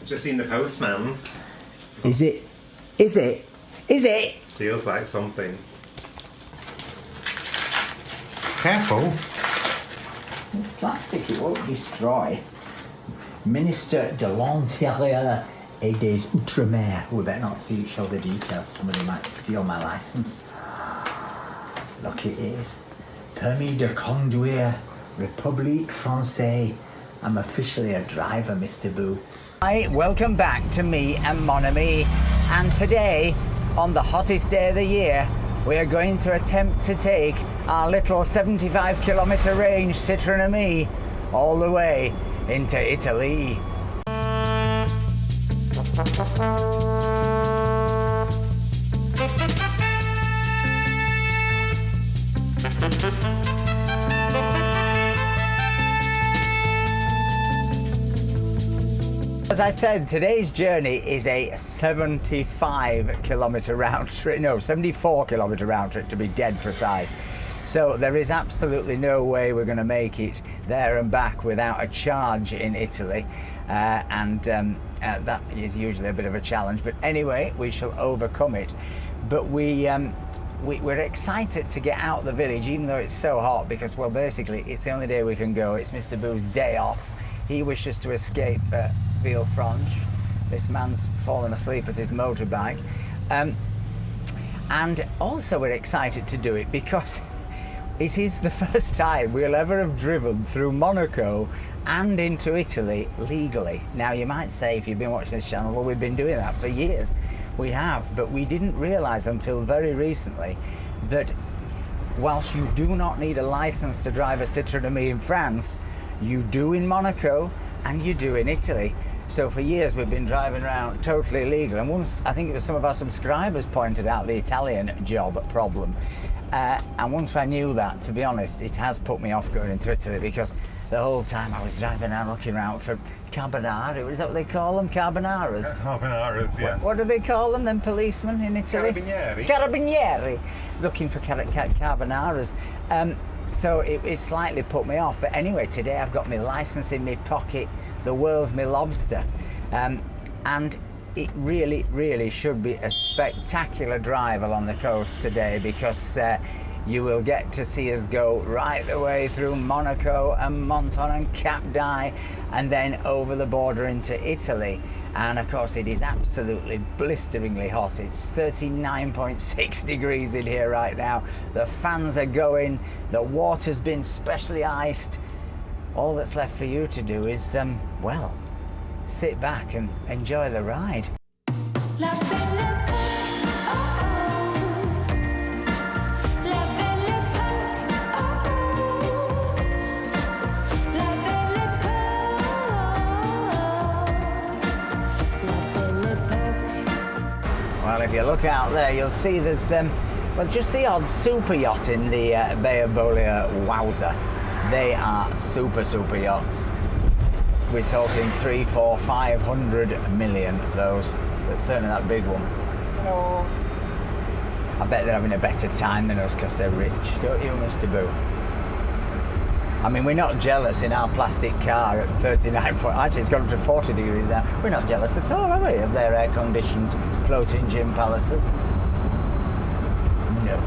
Just seen the postman. Is it? Is it? Is it? Feels like something. Careful. It's plastic, it won't destroy. Minister de l'Intérieur et des Outre-mer. We better not show the details, somebody might steal my license. Look, it is. Permis de conduire, République Française. I'm officially a driver, Mr. Boo. Hi, welcome back to me and Mon Ami. And today, on the hottest day of the year, we are going to attempt to take our little 75-kilometre range Citroen Ami all the way into Italy. As I said, today's journey is a 75-kilometre round trip, no, 74-kilometre round trip to be dead precise. So there is absolutely no way we're going to make it there and back without a charge in Italy. That is usually a bit of a challenge, but anyway, we shall overcome it. But we're excited to get out of the village, even though it's so hot, because, well, basically, it's the only day we can go. It's Mr. Boo's day off. He wishes to escape Villefranche. This man's fallen asleep at his motorbike. And also we're excited to do it because it is the first time we'll ever have driven through Monaco and into Italy legally. Now, you might say, if you've been watching this channel, well, we've been doing that for years. We have, but we didn't realise until very recently that whilst you do not need a licence to drive a Citroen Ami in France, you do in Monaco and you do in Italy. So for years we've been driving around totally illegal, and once, I think it was some of our subscribers pointed out the Italian job problem, and once I knew that, to be honest, it has put me off going into Italy, because the whole time I was driving around looking around for carbonara. Is that what they call them? Carbonaras? Carbonaras, yes. What do they call them, then policemen in Italy? Carabinieri. Carabinieri. Looking for carbonaras. So it slightly put me off. But anyway, today I've got my licence in my pocket. The world's my lobster. And it really, really should be a spectacular drive along the coast today, because you will get to see us go right the way through Monaco and Menton and Cap d'Aille, and then over the border into Italy. And of course it is absolutely blisteringly hot. It's 39.6 degrees in here right now. The fans are going, the water's been specially iced. All that's left for you to do is, well, sit back and enjoy the ride. Well, if you look out there, you'll see there's, well, just the odd super yacht in the Bay of Bolia. Wowza. They are super yachts. We're talking 300, 400, 500 million of those. That's certainly that big one. Hello. I bet they're having a better time than us because they're rich, don't you, Mr. Boo? I mean, we're not jealous in our plastic car at 39 point. Actually, it's gone up to 40 degrees now. We're not jealous at all, are we, of their air-conditioned floating gym palaces? No.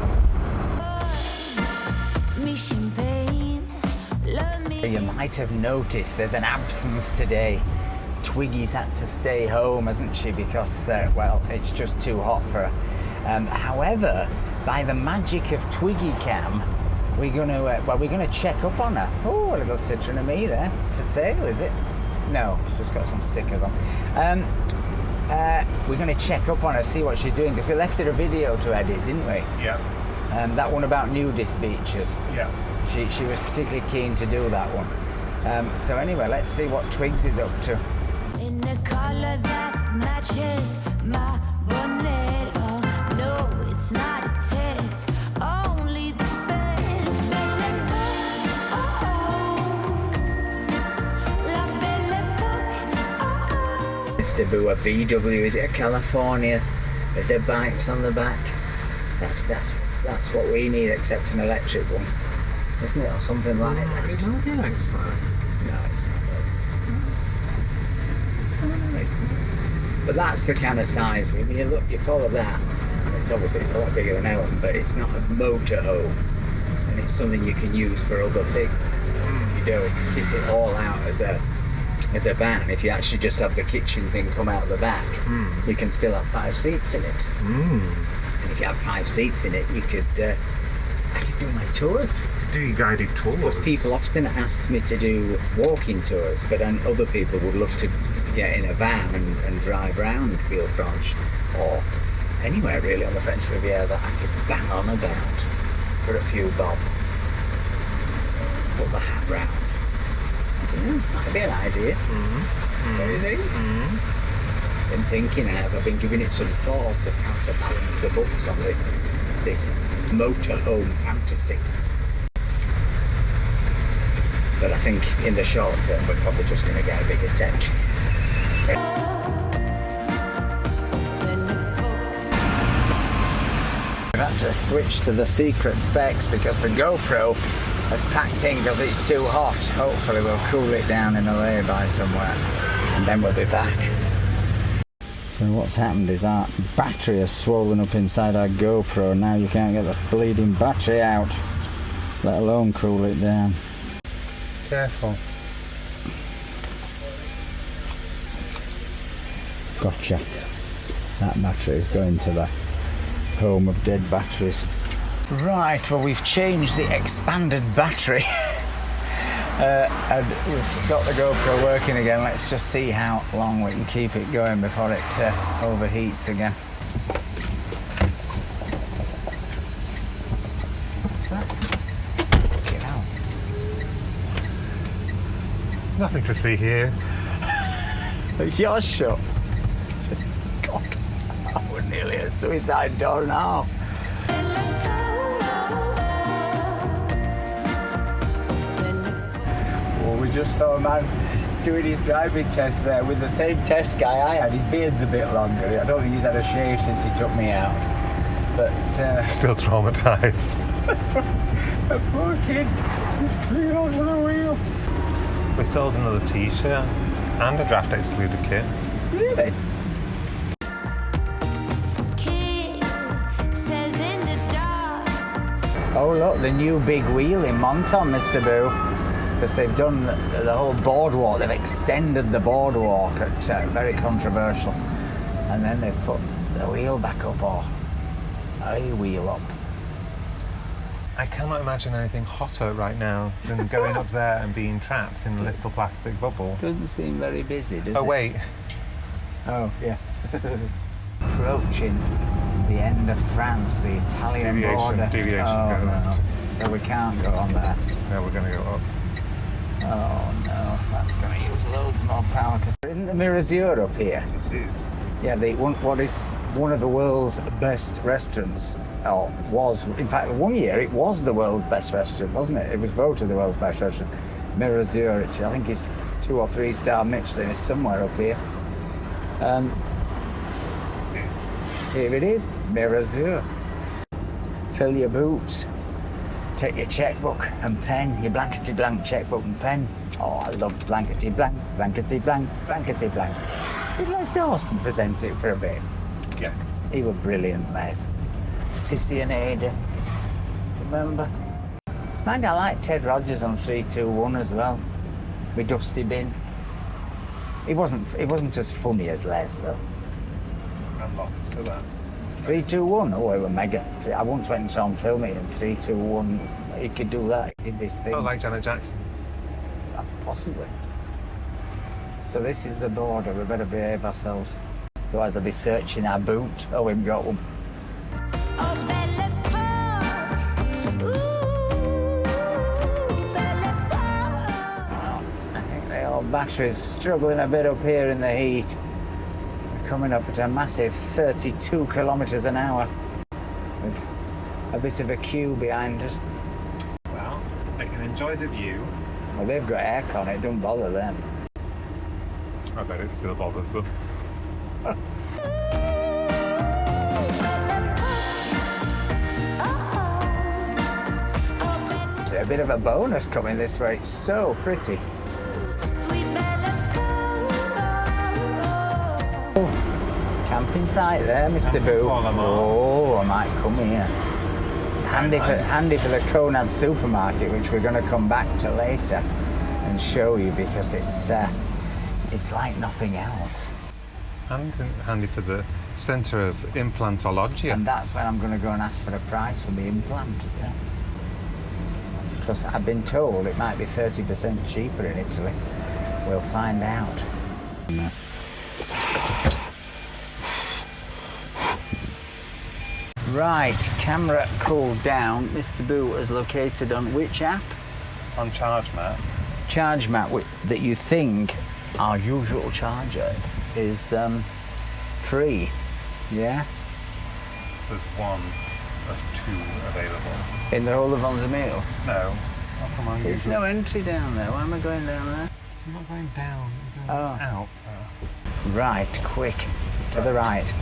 You might have noticed there's an absence today. Twiggy's had to stay home, hasn't she? Because, well, it's just too hot for her. However, by the magic of Twiggy Cam, we're gonna check up on her. Oh, a little Citroen Ami there. For sale, is it? No, she's just got some stickers on. We're gonna check up on her, see what she's doing, because we left her a video to edit, didn't we? Yeah. That one about nudist beaches. Yeah. She was particularly keen to do that one. So anyway, let's see what Twigs is up to. In a color that matches my bonnet. Oh, no, it's not a test. Only the best. Mr. Boo, a VW, is it a California? Is there bikes on the back? That's what we need, except an electric one. Isn't it, or something like that? It might be like that. No, it's not. size. But that's the kind of size. When you look, you follow that. It's obviously a lot bigger than Ellen, but it's not a motorhome, and it's something you can use for other things. If you don't kit it all out as a van, if you actually just have the kitchen thing come out the back, you can still have 5 seats in it. And if you have 5 seats in it, you could. I could do my tours. Do your guided tours? Because people often ask me to do walking tours, but then other people would love to get in a van and drive around Villefranche or anywhere really on the French Riviera that I could bang on about for a few bob. Put the hat round. I don't know, might be an idea. What do you think? Been thinking I've been giving it some thought to how to balance the books on this motorhome fantasy. But I think in the short term we're probably just going to get a bigger tent. We've had to switch to the secret specs because the GoPro has packed in because it's too hot. Hopefully we'll cool it down in a lay-by somewhere and then we'll be back. So what's happened is our battery has swollen up inside our GoPro. Now you can't get the bleeding battery out, let alone cool it down. Careful. Gotcha. That battery is going to the home of dead batteries. Right, well we've changed the expanded battery and we've got the GoPro working again. Let's just see how long we can keep it going before it overheats again. What's that? Fucking hell. Nothing to see here. You're shut. God, we're nearly at suicide door now. Well, we just saw a man doing his driving test there with the same test guy I had. His beard's a bit longer. I don't think he's had a shave since he took me out. But Still traumatised. a poor kid was clean over the wheel. We sold another t-shirt and a draft excluder kit. Really? Oh look, the new big wheel in Monton, Mr. Boo. Because they've done the whole boardwalk, they've extended the boardwalk at very controversial. And then they've put the wheel back up, or a wheel up. I cannot imagine anything hotter right now than going up there and being trapped in a little plastic bubble. Doesn't seem very busy, does it? Oh wait. Oh, yeah. Approaching the end of France, the Italian border. Deviation, oh, go no. left. So we can't go on there. No, we're going to go up. Oh no, that's going to use loads more power because we're in the Mirazur up here. It is. Yeah, what is one of the world's best restaurants, or was, in fact, one year it was the world's best restaurant, wasn't it? It was voted the world's best restaurant. Mirazur, I think it's 2 or 3 star Michelin, is somewhere up here. Here it is, Mirazur. Fill your boots. Take your checkbook and pen, your blankety blank checkbook and pen. Oh, I love blankety blank, blankety blank, blankety blank. Did Les Dawson present it for a bit? Yes. He was brilliant, Les. Sissy and Ada. Remember? And I like Ted Rogers on 321 as well. With Dusty Bin. He wasn't as funny as Les though. I'm lost to that. 321, oh, it was mega. I once went and saw him film it in 321. He could do that. He did this thing. Oh, like Janet Jackson. Possibly. So this is the border. We better behave ourselves. Otherwise they'll be searching our boot. Oh, we've got one. I think the old battery's struggling a bit up here in the heat. Coming up at a massive 32 kilometres an hour with a bit of a queue behind it. Well, I can enjoy the view. Well, they've got aircon, it doesn't bother them. I bet it still bothers them. A bit of a bonus coming this way, it's so pretty. Camping site there, Mr. Boo. Oh, I might come here. Handy for the Conad supermarket, which we're going to come back to later and show you because it's like nothing else. And handy for the centre of implantology. And that's when I'm going to go and ask for a price for the implant. Yeah. Because I've been told it might be 30% cheaper in Italy. We'll find out. Right, camera cooled down. Mr. Boo is located on which app? On ChargeMat. ChargeMat, that you think our usual charger is free, yeah? There's one of two available. In the whole of Ventimiglia? No, not from my There's no entry down there. Why am I going down there? I'm not going down, I'm going out. Right, quick, to the right.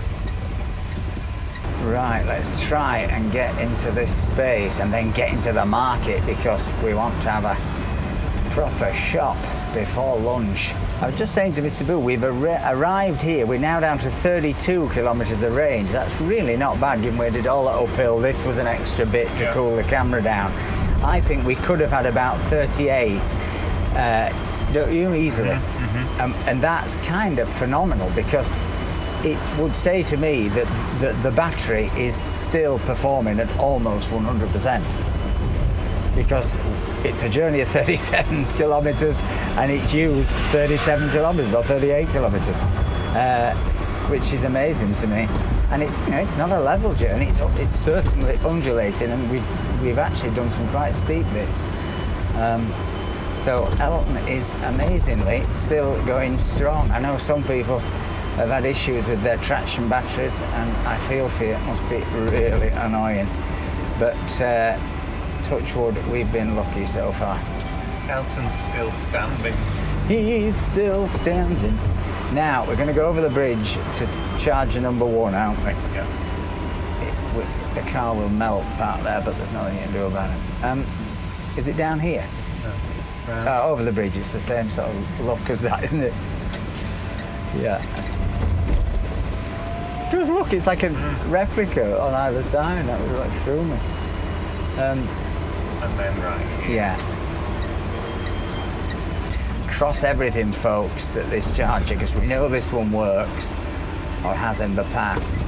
Right, let's try and get into this space and then get into the market because we want to have a proper shop before lunch. I was just saying to Mr. Boo, we've arrived here. We're now down to 32 kilometres of range. That's really not bad given we did all that uphill. This was an extra bit to cool the camera down. I think we could have had about 38, don't you, easily? And that's kind of phenomenal because it would say to me that the battery is still performing at almost 100% because it's a journey of 37 kilometres and it's used 37 kilometres or 38 kilometres, which is amazing to me. And it's, you know, it's not a level journey, it's certainly undulating, and we've actually done some quite steep bits. So Elton is amazingly still going strong. I know some people have had issues with their traction batteries, and I feel for you, it must be really annoying. But touch wood, we've been lucky so far. Elton's still standing. He's still standing. Now, we're going to go over the bridge to charger number 1, aren't we? Yeah. The car will melt out there, but there's nothing you can do about it. Is it down here? No. Over the bridge, it's the same sort of look as that, isn't it? Yeah. Just look, it's like a replica on either side. That was like through me. And then right here. Yeah. Cross everything, folks, that this charger, because we know this one works, or has in the past.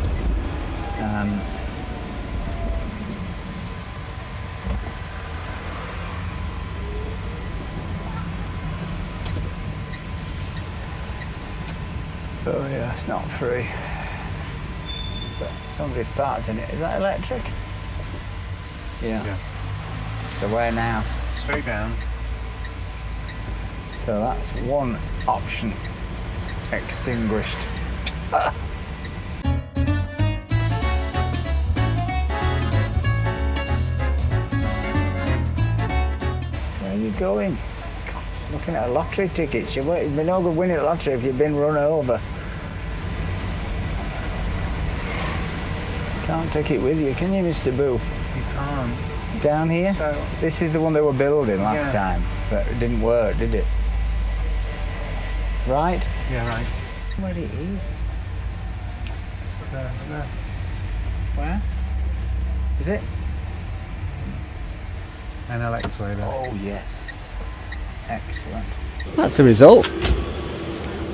Oh yeah, it's not free. But somebody's parked in it. Is that electric? Yeah. So where now? Straight down. So that's one option extinguished. Where are you going? God, looking at lottery tickets. You've been no good winning a lottery if you've been run over. Can't take it with you, can you, Mr. Boo? You can't. Down here? So, this is the one they were building last time, but it didn't work, did it? Right? Yeah, right. Where it is? There. Where? Is it? NLX way there. Oh, yes. Excellent. That's the result.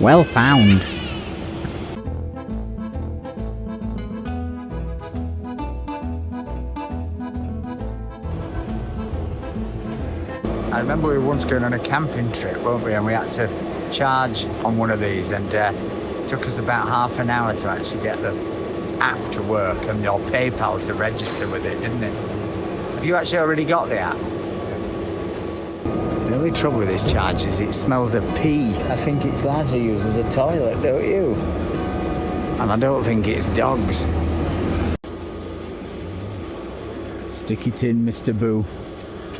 Well found. I remember we were once going on a camping trip, weren't we? And we had to charge on one of these, and it took us about half an hour to actually get the app to work and your PayPal to register with it, didn't it? Have you actually already got the app? The only trouble with this charger is it smells of pee. I think it's largely used as a toilet, don't you? And I don't think it's dogs. Stick it in, Mr. Boo.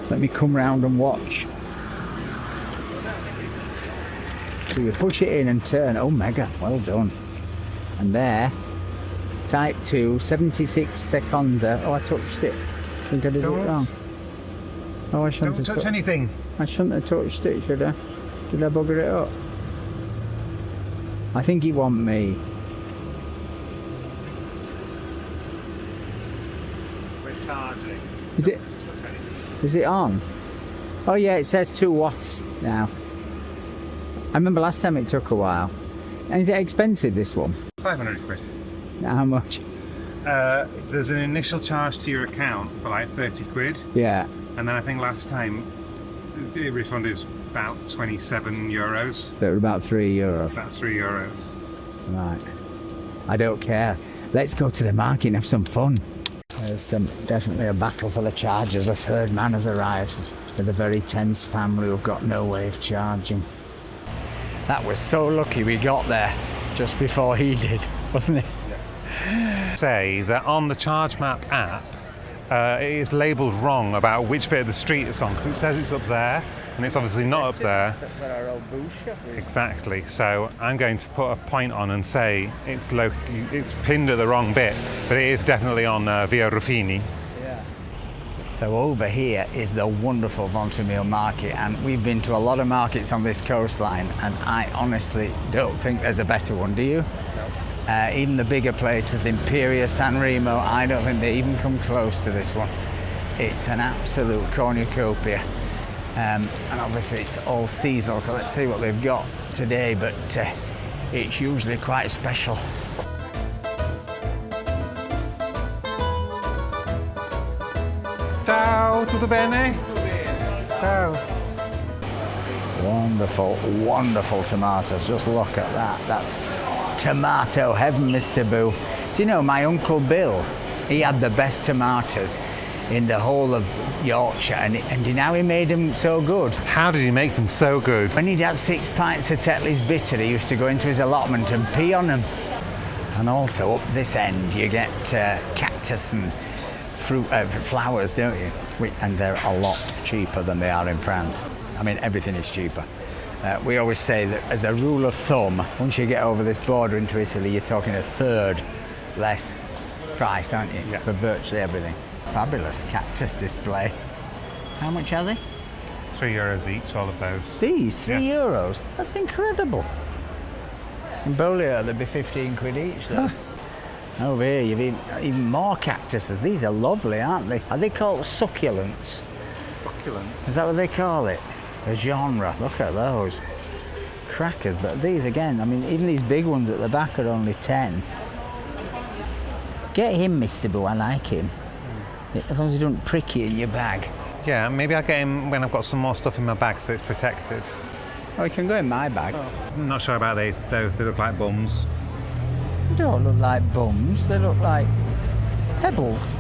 Let me come round and watch. So you push it in and turn. Oh, mega. Well done. And there. Type 2, 76 seconda. Oh, I touched it. I think I did it wrong. Oh, I shouldn't have touched anything. I shouldn't have touched it, should I? Did I bugger it up? I think he want me. Is it? Is it on? Oh yeah, it says 2 watts now. I remember last time it took a while. And is it expensive, this one? 500 quid. How much? There's an initial charge to your account for like 30 quid. Yeah. And then I think last time it refunded about 27 euros. So about €3. About €3. Right. I don't care. Let's go to the market and have some fun. There's definitely a battle for the chargers. A third man has arrived with a very tense family who've got no way of charging. That was so lucky we got there just before he did, wasn't it? Yeah. Say that on the Charge Map app, it is labelled wrong about which bit of the street it's on, because it says it's up there, and it's obviously not up there. That's where our old booze shop is. Exactly. So I'm going to put a point on and say it's pinned at the wrong bit, but it is definitely on Via Ruffini. Yeah. So over here is the wonderful Ventimiglia market, and we've been to a lot of markets on this coastline, and I honestly don't think there's a better one, do you? No. Even the bigger places, Imperia, San Remo, I don't think they even come close to this one. It's an absolute cornucopia. And obviously it's all seasonal, so let's see what they've got today, but it's usually quite special. Ciao, tutto bene? Ciao. Wonderful, wonderful tomatoes. Just look at that. That's tomato heaven, Mr. Boo. Do you know, my Uncle Bill, he had the best tomatoes in the whole of Yorkshire, and you know he made them so good. How did he make them so good? When he'd had 6 pints of Tetley's bitter, he used to go into his allotment and pee on them. And also up this end you get cactus and fruit, flowers, don't you? And they're a lot cheaper than they are in France. I mean, everything is cheaper. We always say that as a rule of thumb, once you get over this border into Italy, you're talking a third less price, aren't you? Yeah. For virtually everything. Fabulous cactus display. How much are they? €3 each, all of those. These, €3? Yeah. That's incredible. In Bolio, they'd be 15 quid each, though. Over here, you've even more cactuses. These are lovely, aren't they? Are they called succulents? Succulents? Is that what they call it? A genre. Look at those. Crackers, but these again, I mean, even these big ones at the back are only 10. Get him, Mr. Boo, I like him. As long as he don't prick you in your bag. Yeah, maybe I'll get him when I've got some more stuff in my bag so it's protected. Oh, he can go in my bag. Oh. I'm not sure about those. They look like bums. They don't look like bums, they look like pebbles.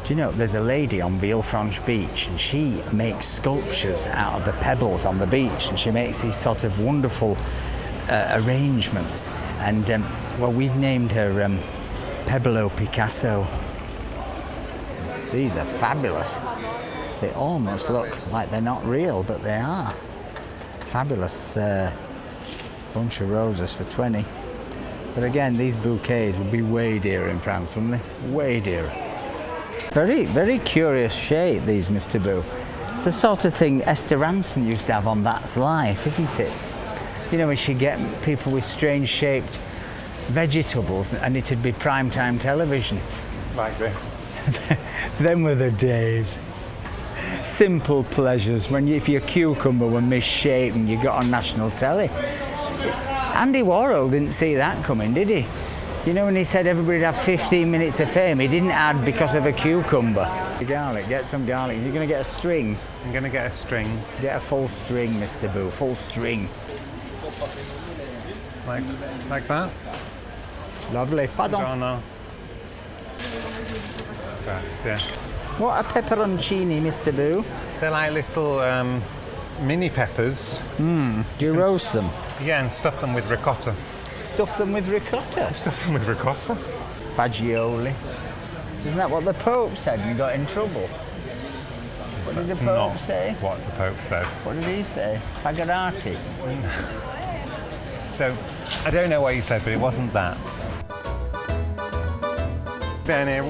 Do you know, there's a lady on Villefranche Beach, and she makes sculptures out of the pebbles on the beach, and she makes these sort of wonderful arrangements. And, well, we've named her Peblo Picasso. These are fabulous. They almost look like they're not real, but they are. Fabulous bunch of roses for 20. But again, these bouquets would be way dearer in France, wouldn't they? Way dearer. Very, very curious shape, these, Mr. Boo. It's the sort of thing Esther Ranson used to have on That's Life, isn't it? You know, when she'd get people with strange shaped vegetables and it'd be primetime television. Like this. Them were the days. Simple pleasures. If your cucumber were misshapen, you got on national telly. Andy Warhol didn't see that coming, did he? You know, when he said everybody'd have 15 minutes of fame, he didn't add because of a cucumber. Garlic, get some garlic. You're going to get a string. I'm going to get a string. Get a full string, Mr. Boo, full string. Like that? Lovely. Pardon. Buongiorno. Grazie. What are pepperoncini, Mr. Boo? They're like little mini peppers. Do you roast them? Yeah, and stuff them with ricotta. Stuff them with ricotta? Stuff them with ricotta? Fagioli. Isn't that what the Pope said and got in trouble? What did the Pope say? What the Pope said. What did he say? Fagarati? I don't know what he said, but it wasn't that. Bene.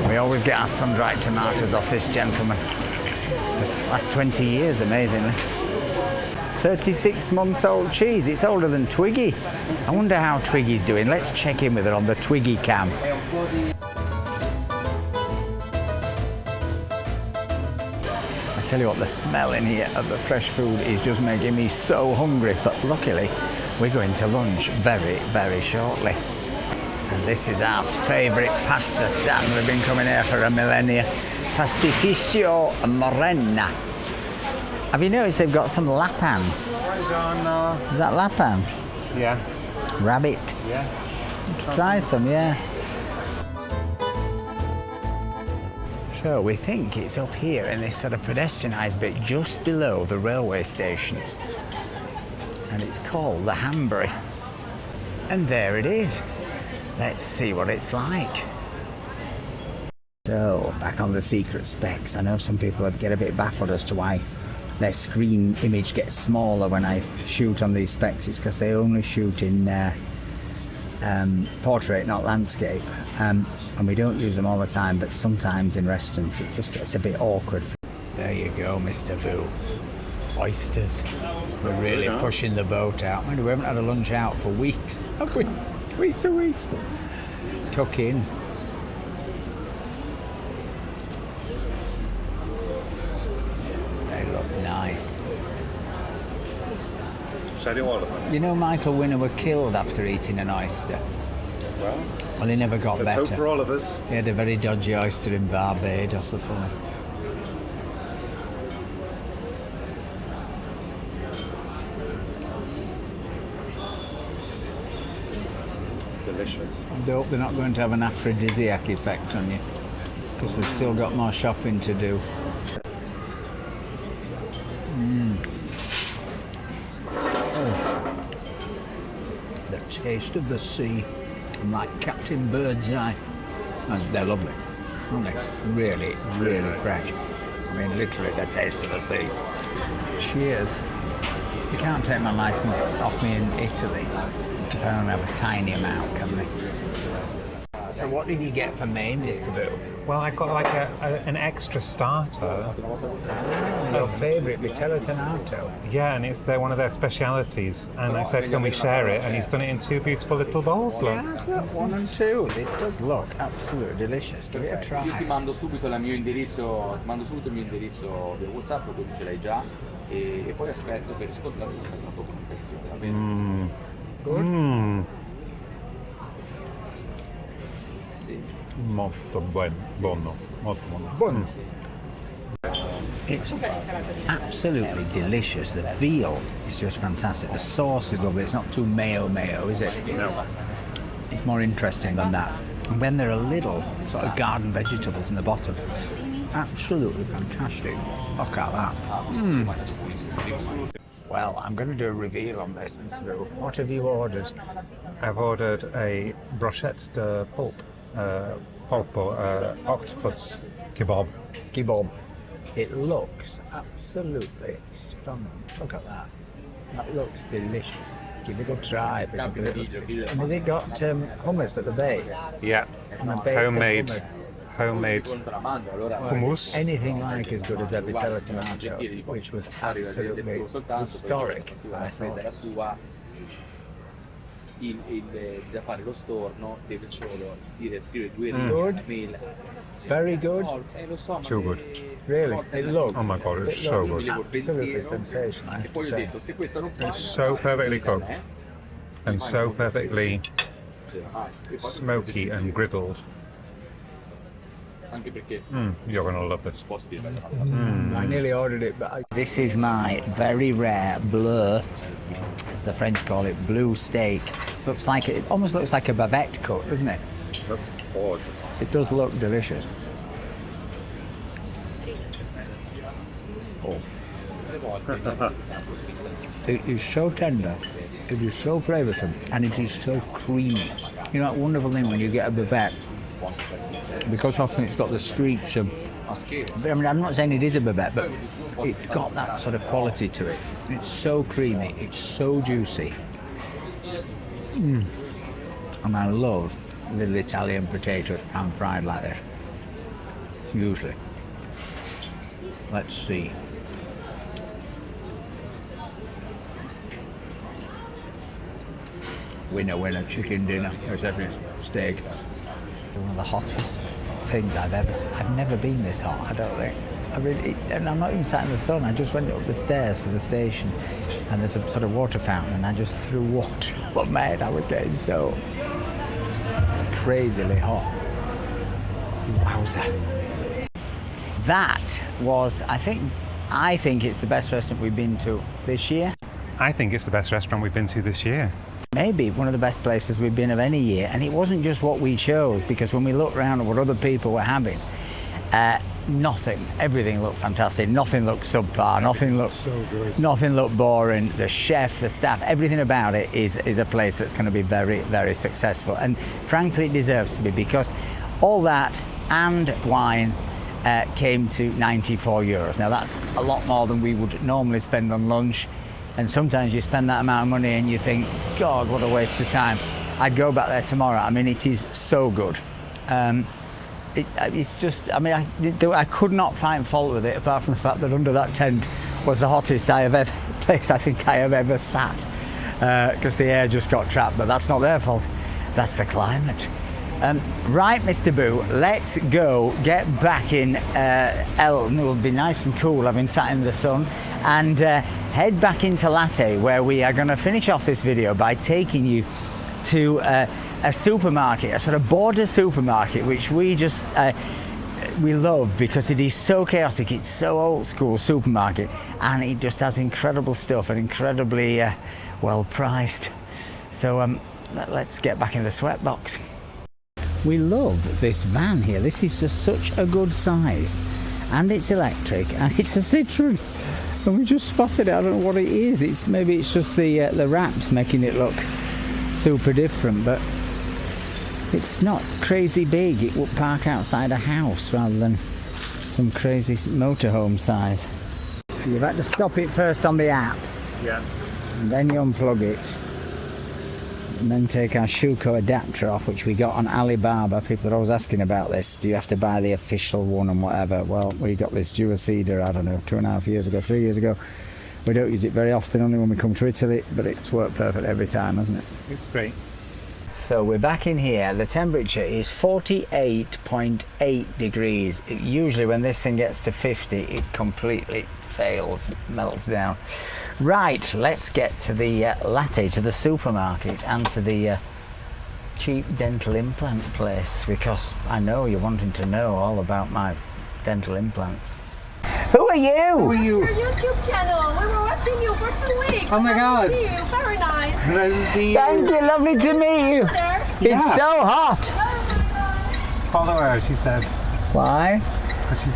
We always get our sun-dried tomatoes off this gentleman. The last 20 years, amazingly. 36 months old cheese. It's older than Twiggy. I wonder how Twiggy's doing. Let's check in with her on the Twiggy cam. tell you what, the smell in here of the fresh food is just making me so hungry. But luckily, we're going to lunch very, very shortly. And this is our favourite pasta stand. We've been coming here for a millennia. Pastificio Morena. Have you noticed they've got some lapan? Is that lapan? Yeah. Rabbit. Yeah. Try some, yeah. So we think it's up here in this sort of pedestrianised bit just below the railway station. And it's called the Hanbury. And there it is. Let's see what it's like. So, back on the secret specs. I know some people get a bit baffled as to why their screen image gets smaller when I shoot on these specs. It's because they only shoot in portrait, not landscape. And we don't use them all the time, but sometimes in restaurants it just gets a bit awkward. There you go, Mr. Boo. Oysters. We're really pushing the boat out. We haven't had a lunch out for weeks, have we? Weeks and weeks. Tuck in. They look nice. You know, Michael Winner were killed after eating an oyster. Well, he never got better. Hope for all of us. He had a very dodgy oyster in Barbados or something. Delicious. I hope they're not going to have an aphrodisiac effect on you, because we've still got more shopping to do. Oh. The taste of the sea. I'm like Captain Birdseye. They're lovely, aren't they? Really, really fresh. I mean, literally the taste of the sea. Cheers. You can't take my licence off me in Italy if I only have a tiny amount, can they? So what did you get for me, Mr. Boo? Well, I got like an extra starter. Your favourite Vitello Tonato. Yeah, and they're one of their specialities. And I said, can we share it? And he's done it in two beautiful little bowls. Look. Yeah, look, 1 and 2. It does look absolutely delicious. Give it a try. Io ti mando subito il mio indirizzo via WhatsApp, così ce l'hai già, e poi aspetto per riscontrare la tua comunicazione, va bene? Mmm. Sì. Molto buono. Molto buono. Buono. It's absolutely delicious. The veal is just fantastic. The sauce is lovely. It's not too mayo, is it? No. It's more interesting than that. And when there are little sort of garden vegetables in the bottom, absolutely fantastic. Look at that. Well, I'm going to do a reveal on this, Mr. Boo. What have you ordered? I've ordered a brochette de octopus kebab. Kebab. It looks absolutely stunning. Look at that. That looks delicious. Give it a try. And has it got hummus at the base? Yeah. And a base Homemade of hummus. homemade hummus. Anything like as good as the Vitello Tonato, which was absolutely historic, I thought. Da fare lo storno deve solo scrivere 2 Good. mail. Very good. Lo so, Too good. Really, it looks. Oh my god, it's so good. Absolutely sensational. I have E poi to ho say. detto se questa non fa It's so perfectly cooked and so perfectly smoky and griddled. anche perché You're going to love this. I nearly ordered it, but this is my very rare bleu, as the French call it, blue steak. Looks like it almost looks like a bavette cut, doesn't it? Looks gorgeous. It does look delicious. Oh. It is so tender, it is so flavoursome, and it is so creamy. You know, that wonderful thing when you get a bavette, because often it's got the streaks of... I mean, I'm not saying it is a bavette, but it's got that sort of quality to it. It's so creamy, it's so juicy. And I love little Italian potatoes pan-fried like this, usually. Let's see. Winner, winner, chicken dinner, as every steak. One of the hottest things I've ever seen. I've never been this hot, I don't think. I mean, and I'm not even sat in the sun. I just went up the stairs to the station, and there's a sort of water fountain, and I just threw water on my head. I was getting so crazily hot. Wowza. That was, I think it's the best restaurant we've been to this year. I think it's the best restaurant we've been to this year. Maybe one of the best places we've been of any year. And it wasn't just what we chose, because when we looked around at what other people were having, everything looked fantastic. Nothing looked subpar. Nothing looked so good. Nothing looked boring. The chef, the staff, everything about it is a place that's going to be very, very successful. And frankly, it deserves to be, because all that and wine came to €94. Now that's a lot more than we would normally spend on lunch, and sometimes you spend that amount of money and you think, God, what a waste of time. I'd go back there tomorrow. I mean, it is so good. It's just, I mean, I could not find fault with it, apart from the fact that under that tent was the hottest place I think I have ever sat, because the air just got trapped. But that's not their fault, that's the climate. Right, Mr. Boo, let's go get back in Elton. It will be nice and cool having sat in the sun, and head back into Latte, where we are going to finish off this video by taking you to a supermarket, a sort of border supermarket, which we just we love because it is so chaotic. It's so old school supermarket, and it just has incredible stuff and incredibly well priced. So let's get back in the sweatbox. We love this van here. This is just such a good size, and it's electric, and it's a Citroen. And we just spotted it. I don't know what it is. Maybe it's just the wraps making it look super different, but it's not crazy big. It would park outside a house rather than some crazy motorhome size. You've had to stop it first on the app. Yeah. And then you unplug it. And then take our Shuko adapter off, which we got on Alibaba. People are always asking about this. Do you have to buy the official one and whatever? Well, we got this Duocedar, I don't know, 2.5 years ago, 3 years ago. We don't use it very often, only when we come to Italy, but it's worked perfect every time, hasn't it? It's great. So we're back in here. The temperature is 48.8 degrees. Usually when this thing gets to 50, it completely fails, melts down. Right, let's get to the Latte, to the supermarket, and to the cheap dental implant place, because I know you're wanting to know all about my dental implants. Who are you? Who are you? Your YouTube channel. We were watching you for 2 weeks. Oh my God. Nice to see you. Very nice. Nice to see you. Thank you, lovely to meet you. There. It's Yeah. so hot. Oh my God. Follow her, she said. Why? Because she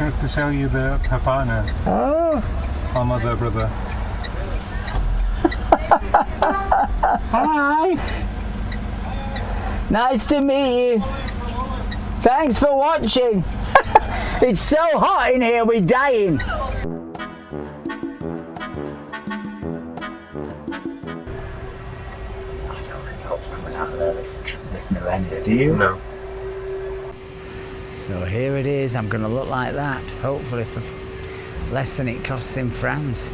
wants to show you her partner. Oh. Our mother, brother. Hi. Nice to meet you. Thanks for watching. It's so hot in here, we're dying. I don't think I'll come out of there this millennia, do you? No. So here it is. I'm going to look like that, hopefully for less than it costs in France.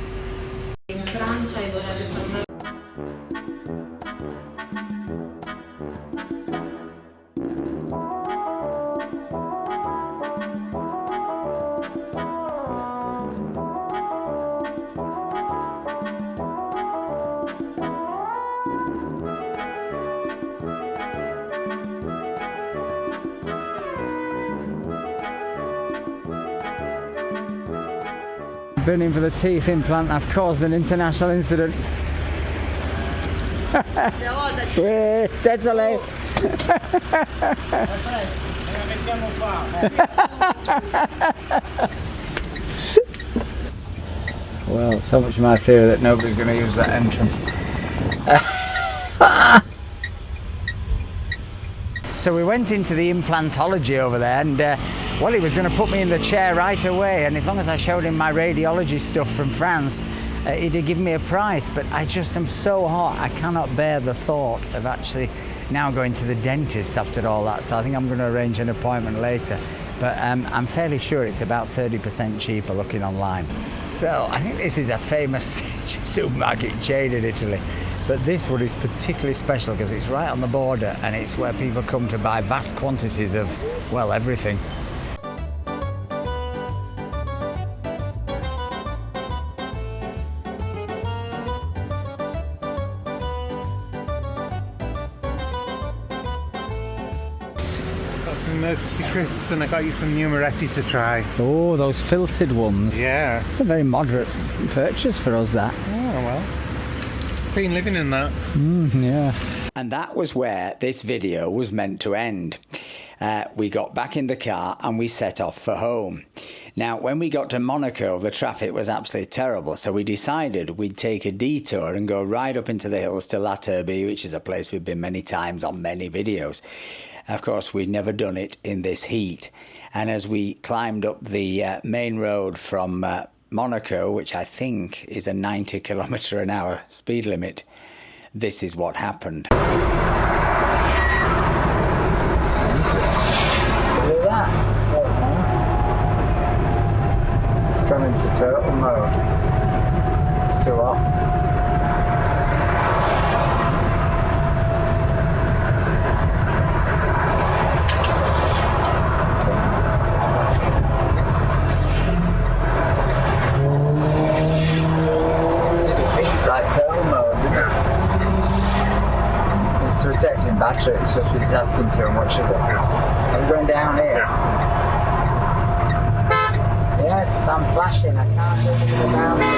Been in for the teeth implant. I've caused an international incident. Désolé. Well, so much my theory that nobody's going to use that entrance. So we went into the implantology over there, and well, he was going to put me in the chair right away, and as long as I showed him my radiology stuff from France, he'd have given me a price. But I just am so hot, I cannot bear the thought of actually now going to the dentist after all that. So I think I'm going to arrange an appointment later. But I'm fairly sure it's about 30% cheaper looking online. So I think this is a famous supermarket chain in Italy. But this one is particularly special because it's right on the border, and it's where people come to buy vast quantities of, well, everything. some emergency crisps and I got you some new Moretti to try. Oh, those filtered ones. Yeah. It's a very moderate purchase for us, that. Oh, well. Clean living in that. Yeah. And that was where this video was meant to end. We got back in the car and we set off for home. Now, when we got to Monaco, the traffic was absolutely terrible, so we decided we'd take a detour and go right up into the hills to La Turbie, which is a place we've been many times on many videos. Of course, we'd never done it in this heat. And as we climbed up the main road from Monaco, which I think is a 90 km/h speed limit, this is what happened. Look at that. It's gone into turtle mode. It's too hot. Protecting battery, so she's asking too much of it. Are we going down here? Yes, I'm flashing. I can't go to the mountain.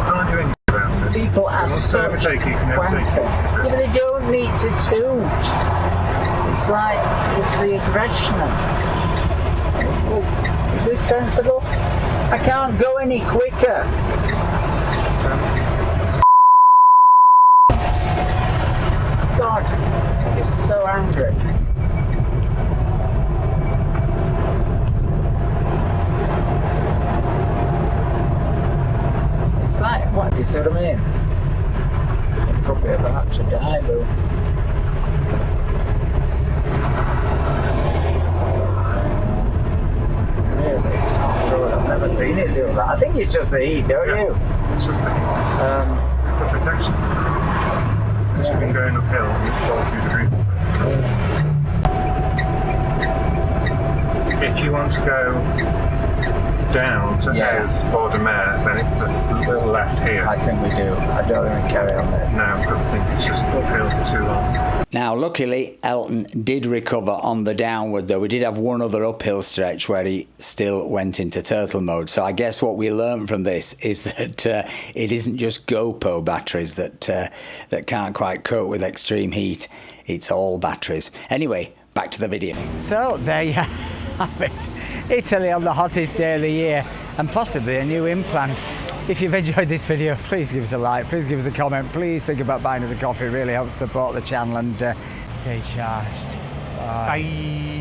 Can't do anything about it. People are so overtake you, can overtake you. Yeah, but they don't need to toot. It's like, it's the aggression. Is this sensible? I can't go any quicker. God, I'm so angry. It's like, what, you see what I mean? It could be about to die, boo. Really? Oh, God, I've never seen it do that. I think it's just the heat, don't you? It's just the it's the protection. Because you've been going uphill and it's 42 degrees or so. If you want to go down to Hez or de Mer, then it's just a little left here. I think we do. I don't even carry on there. No, because I think it's just uphill for too long. Now, luckily, Elton did recover on the downward, though. We did have one other uphill stretch where he still went into turtle mode. So I guess what we learned from this is that it isn't just GoPro batteries that can't quite cope with extreme heat. It's all batteries. Anyway, back to the video. So there you have it. Italy on the hottest day of the year, and possibly a new implant. If you've enjoyed this video, please give us a like, please give us a comment, please think about buying us a coffee. It really helps support the channel, and stay charged. Bye. Bye.